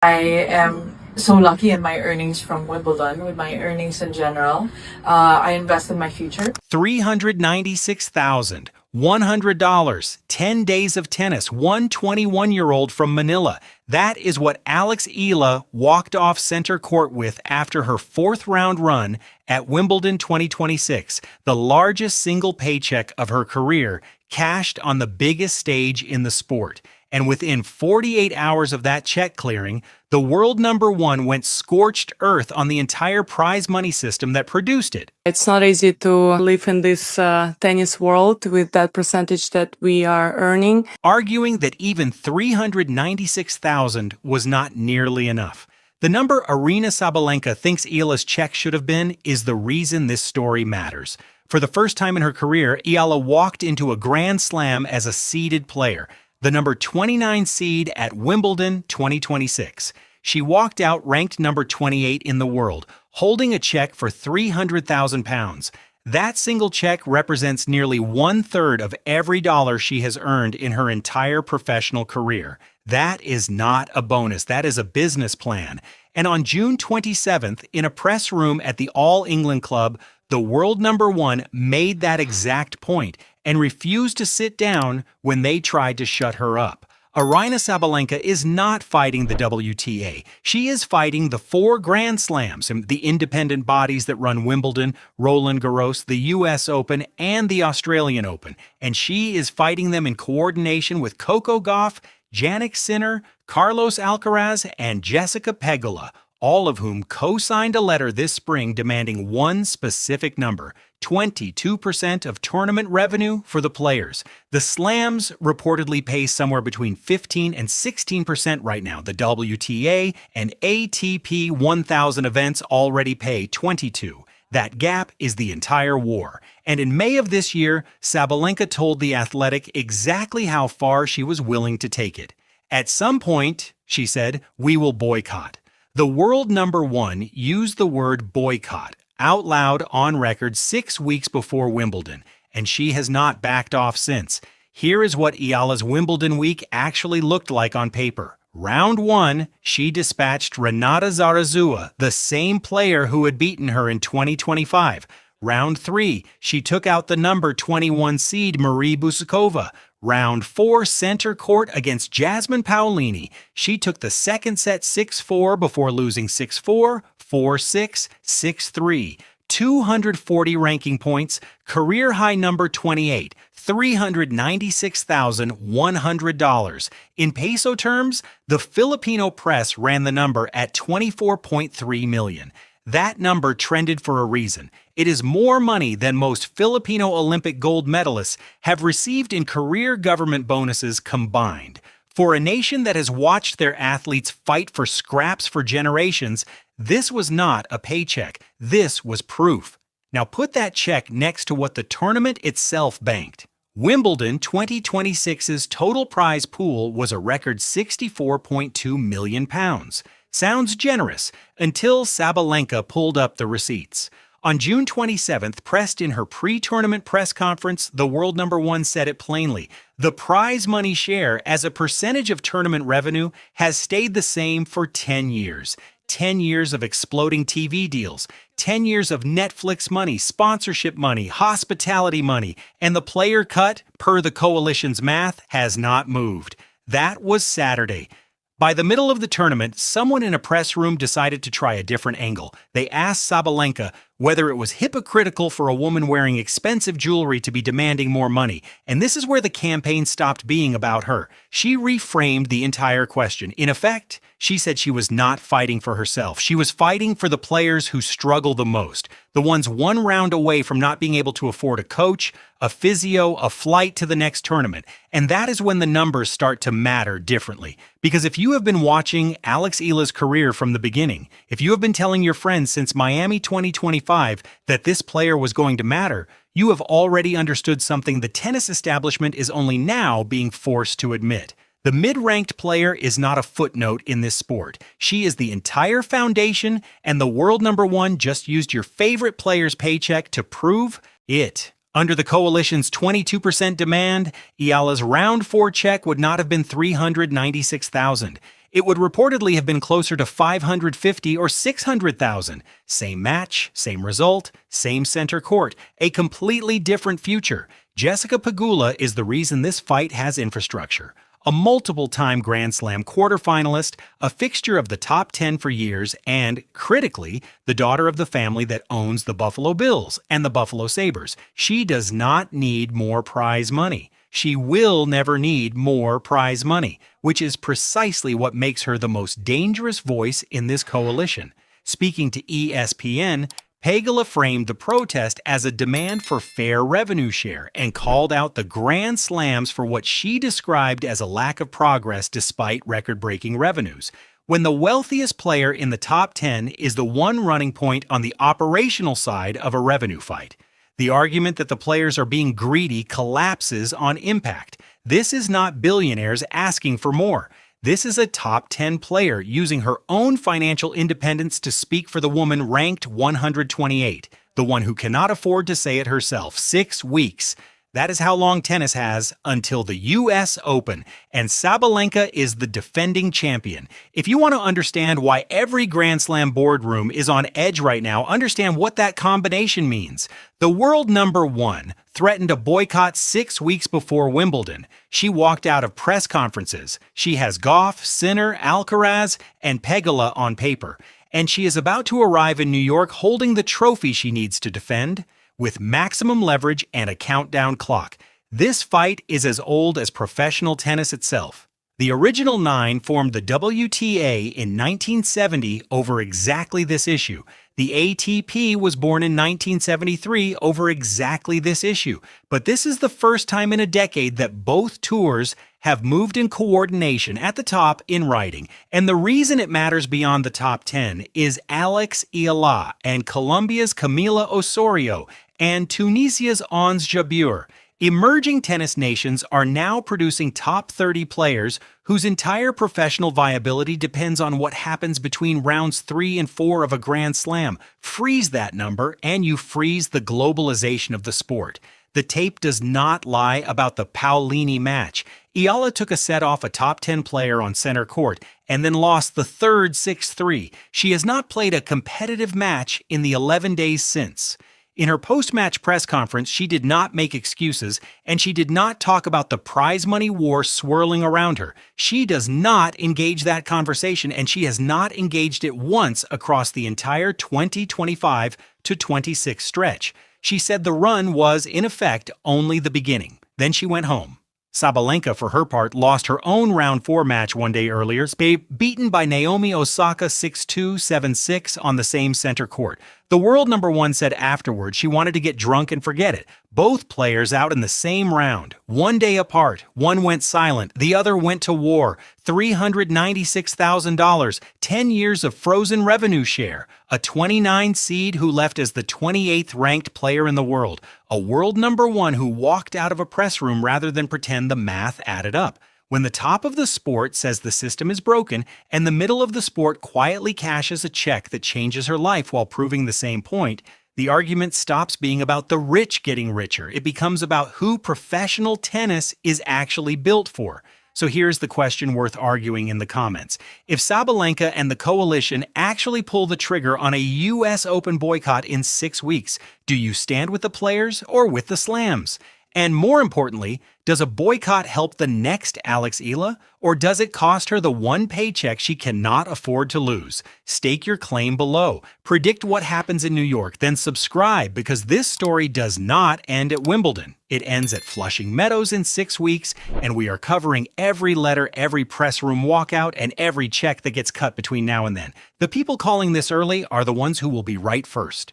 I am so lucky in my earnings from Wimbledon, with my earnings in general. I invest in my future. $396,100, 10 days of tennis, one 21-year-old from Manila. That is what Alex Eala walked off center court with after her fourth-round run at Wimbledon 2026, the largest single paycheck of her career, cashed on the biggest stage in the sport. And within 48 hours of that check clearing, the world number one went scorched earth on the entire prize money system that produced it. It's not easy to live in this tennis world with that percentage that we are earning. Arguing that even $396,000 was not nearly enough. The number Aryna Sabalenka thinks Eala's check should have been is the reason this story matters. For the first time in her career, Eala walked into a Grand Slam as a seeded player, the number 29 seed at Wimbledon 2026. She walked out ranked number 28 in the world, holding a check for £300,000. That single check represents nearly 1/3 of every dollar she has earned in her entire professional career. That is not a bonus, that is a business plan. And on June 27th, in a press room at the All England Club, the world number one made that exact point and refused to sit down when they tried to shut her up. Aryna Sabalenka is not fighting the WTA. She is fighting the 4 Grand Slams, the independent bodies that run Wimbledon, Roland Garros, the US Open, and the Australian Open. And she is fighting them in coordination with Coco Gauff, Jannik Sinner, Carlos Alcaraz, and Jessica Pegula, all of whom co-signed a letter this spring demanding one specific number: 22% of tournament revenue for the players. The slams reportedly pay somewhere between 15 and 16% right now. The WTA and ATP 1000 events already pay 22%. That gap is the entire war. And in May of this year, Sabalenka told The Athletic exactly how far she was willing to take it. At some point, she said, we will boycott. The world number one used the word boycott out loud on record 6 weeks before Wimbledon, and she has not backed off since. Here is what Eala's Wimbledon week actually looked like on paper. Round 1, she dispatched Renata Zarazua, the same player who had beaten her in 2025. Round 3, she took out the number 21 seed Marie Busakova. Round 4, center court against Jasmine Paolini. She took the second set 6-4 before losing 6-4, 4-6, 6-3. 240 ranking points, career high number 28, $396,100. In peso terms, the Filipino press ran the number at 24.3 million. That number trended for a reason. It is more money than most Filipino Olympic gold medalists have received in career government bonuses combined. For a nation that has watched their athletes fight for scraps for generations, this was not a paycheck. This was proof. Now put that check next to what the tournament itself banked. Wimbledon 2026's total prize pool was a record £64.2 million. Sounds generous until Sabalenka pulled up the receipts. On June 27th, pressed in her pre-tournament press conference, the world number one said it plainly. The prize money share as a percentage of tournament revenue has stayed the same for 10 years. 10 years of exploding TV deals, 10 years of Netflix money, sponsorship money, hospitality money, and the player cut, per the coalition's math, has not moved. That was Saturday. By the middle of the tournament, someone in a press room decided to try a different angle. They asked Sabalenka whether it was hypocritical for a woman wearing expensive jewelry to be demanding more money, and this is where the campaign stopped being about her. She reframed the entire question. In effect, she said she was not fighting for herself. She was fighting for the players who struggle the most, the ones one round away from not being able to afford a coach, a physio, a flight to the next tournament. And that is when the numbers start to matter differently. Because if you have been watching Alex Eala's career from the beginning, if you have been telling your friends since Miami 2025 that this player was going to matter, you have already understood something the tennis establishment is only now being forced to admit. The mid-ranked player is not a footnote in this sport. She is the entire foundation, and the world number one just used your favorite player's paycheck to prove it. Under the coalition's 22% demand, Eala's round 4 check would not have been $396,000. It would reportedly have been closer to 550 or 600,000. Same match, same result, same center court, a completely different future. Jessica Pegula is the reason this fight has infrastructure. A multiple-time Grand Slam quarterfinalist, a fixture of the top 10 for years, and, critically, the daughter of the family that owns the Buffalo Bills and the Buffalo Sabres. She does not need more prize money. She will never need more prize money, which is precisely what makes her the most dangerous voice in this coalition. Speaking to ESPN, Pegula framed the protest as a demand for fair revenue share and called out the Grand Slams for what she described as a lack of progress despite record-breaking revenues. When the wealthiest player in the top 10 is the one running point on the operational side of a revenue fight, the argument that the players are being greedy collapses on impact. This is not billionaires asking for more. This is a top 10 player using her own financial independence to speak for the woman ranked 128, the one who cannot afford to say it herself. 6 weeks. That is how long tennis has until the U.S. Open, and Sabalenka is the defending champion. If you want to understand why every Grand Slam boardroom is on edge right now, understand what that combination means. The world number one threatened a boycott 6 weeks before Wimbledon. She walked out of press conferences. She has Goff, Sinner, Alcaraz, and Pegula on paper. And she is about to arrive in New York holding the trophy she needs to defend, with maximum leverage and a countdown clock. This fight is as old as professional tennis itself. The original 9 formed the WTA in 1970 over exactly this issue. The ATP was born in 1973 over exactly this issue. But this is the first time in a decade that both tours have moved in coordination at the top in writing. And the reason it matters beyond the top 10 is Alex Eala and Colombia's Camila Osorio and Tunisia's Ons Jabeur. Emerging tennis nations are now producing top 30 players whose entire professional viability depends on what happens between rounds 3 and 4 of a Grand Slam. Freeze that number, and you freeze the globalization of the sport. The tape does not lie about the Paolini match. Eala took a set off a top 10 player on center court and then lost the third 6-3. She has not played a competitive match in the 11 days since. In her post-match press conference, she did not make excuses, and she did not talk about the prize money war swirling around her. She does not engage that conversation, and she has not engaged it once across the entire 2025 to 26 stretch. She said the run was, in effect, only the beginning. Then she went home. Sabalenka, for her part, lost her own round 4 match one day earlier, beaten by Naomi Osaka 6-2, 7-6 on the same center court. The world number 1 said afterward she wanted to get drunk and forget it. Both players out in the same round. 1 day apart. One went silent. The other went to war. $396,000. 10 years of frozen revenue share. A 29 seed who left as the 28th ranked player in the world. A world number 1 who walked out of a press room rather than pretend the math added up. When the top of the sport says the system is broken and the middle of the sport quietly cashes a check that changes her life while proving the same point, the argument stops being about the rich getting richer. It becomes about who professional tennis is actually built for. So here's the question worth arguing in the comments. If Sabalenka and the coalition actually pull the trigger on a U.S. Open boycott in 6 weeks, do you stand with the players or with the slams? And more importantly, does a boycott help the next Alex Eala, or does it cost her the one paycheck she cannot afford to lose? Stake your claim below. Predict what happens in New York, then subscribe, because this story does not end at Wimbledon. It ends at Flushing Meadows in 6 weeks, and we are covering every letter, every press room walkout, and every check that gets cut between now and then. The people calling this early are the ones who will be right first.